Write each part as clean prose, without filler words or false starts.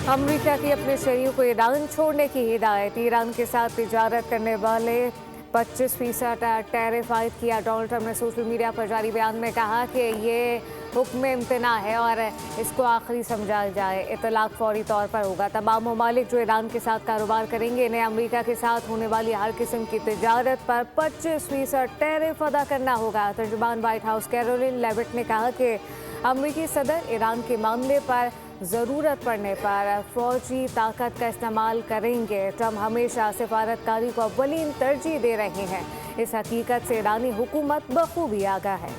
America की अपने शहरियों को ईरान छोड़ने की हिदायत। ईरान के साथ तिजारत करने वाले 25% टैरिफ आयद किया। डोनाल्ड ट्रंप ने सोशल मीडिया पर जारी बयान में कहा कि ये हुक्म इम्तना है और इसको आखिरी समझा जाए। इतलाक फौरी तौर पर होगा। तमाम ममालिक जो ईरान के साथ कारोबार करेंगे इन्हें अमेरिका के साथ होने वाली हर किस्म की तिजारत पर 25% टैरिफ अदा करना होगा। तर्जुमान व्हाइट हाउस कैरोलिन लेविट ने कहा कि अमेरिकी सदर ईरान के मामले पर ज़रूरत पड़ने पर फौजी ताकत का इस्तेमाल करेंगे। ट्रंप हमेशा सिफारतकारी को अव्वलीन तरजीह दे रहे हैं। इस हकीकत से ईरानी हुकूमत बखूबी आगाह है।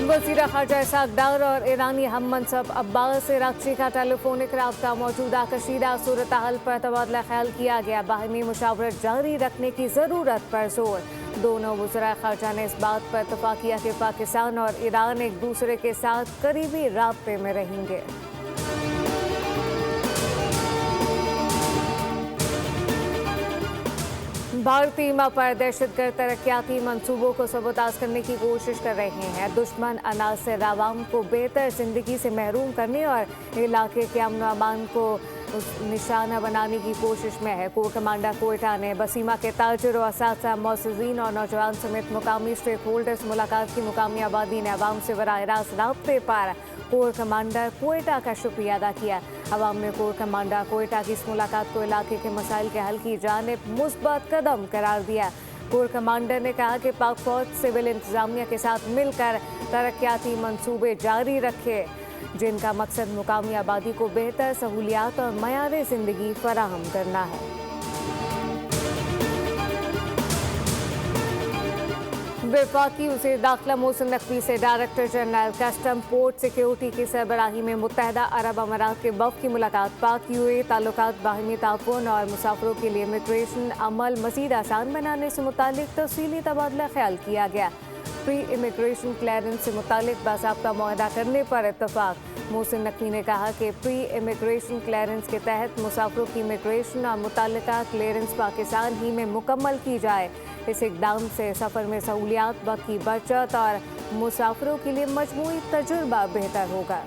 वज़ीर ख़ारजा इसहाक़ डार और ईरानी हम मनसब अब्बास अराग़ची का टेलीफोनिक रब्ता मौजूदा कशीदा सूरत हाल पर तबादला ख्याल किया गया। बाहमी मुशावरत जारी रखने की ज़रूरत पर जोर। दोनों वज़ीर ख़ारजा ने इस बात पर इत्तफ़ाक़ किया कि पाकिस्तान और ईरान एक दूसरे के साथ करीबी राब्ते में रहेंगे। भारतीय सीमा पर दहशतगर्द तरक्याती मंसूबों को सबोताज करने की कोशिश कर रहे हैं। दुश्मन अनासर आवाम को बेहतर जिंदगी से महरूम करने और इलाके के अमन अमान को निशाना बनाने की कोशिश में है। कोर कमांडर कोयटा ने बसीमा के ताजिर और असातिज़ा, मौसज़ीन और नौजवान समेत मुकामी स्टेक होल्डर्स मुलाकात की। मुकामी आबादी ने अवाम से बराह रास्त राब्ते पर कोर कमांडर कोयटा का शुक्रिया अदा किया। अवाम ने कोर कमांडर कोयटा की इस मुलाकात को इलाके के मसाइल के हल की जानिब मुस्बत कदम करार दिया। कोर कमांडर ने कहा कि पाक फौज सिविल इंतजामिया के साथ मिलकर तरक्याती मंसूबे जारी रखे जिनका मकसद मुकामी आबादी को बेहतर सहूलियात और मयार ज़िंदगी फराहम करना है। वफाकी वज़ीर दाखिला मोहसिन नकवी से director general custom port security की सरबराही में मुत्तहदा अरब अमारात के वफ़द की मुलाकात। पाक यूए ताल्लुकात, बाहमी ताउन और मुसाफिरों के लिए इमिग्रेशन अमल मज़ीद आसान बनाने से मुतालिक तफसीली तबादला ख्याल किया गया। प्री इमिग्रेशन क्लियरेंस से मुतालिक बाज़ाब्ता मुआहदा करने पर इत्तफ़ाक़। मोहसिन नकवी ने कहा कि प्री इमिग्रेशन क्लियरेंस के तहत मुसाफिरों की इमिग्रेशन और मुतल्लिका क्लियरेंस पाकिस्तान ही में मुकम्मल की जाए। इस इक़दाम से सफ़र में सहूलियात, वक्त की बचत और मुसाफिरों के लिए मजमूई तजुर्बा बेहतर होगा।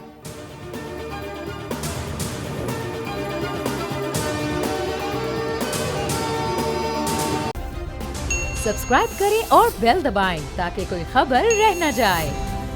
सब्सक्राइब करें और बेल दबाएं ताकि कोई खबर रह न जाए।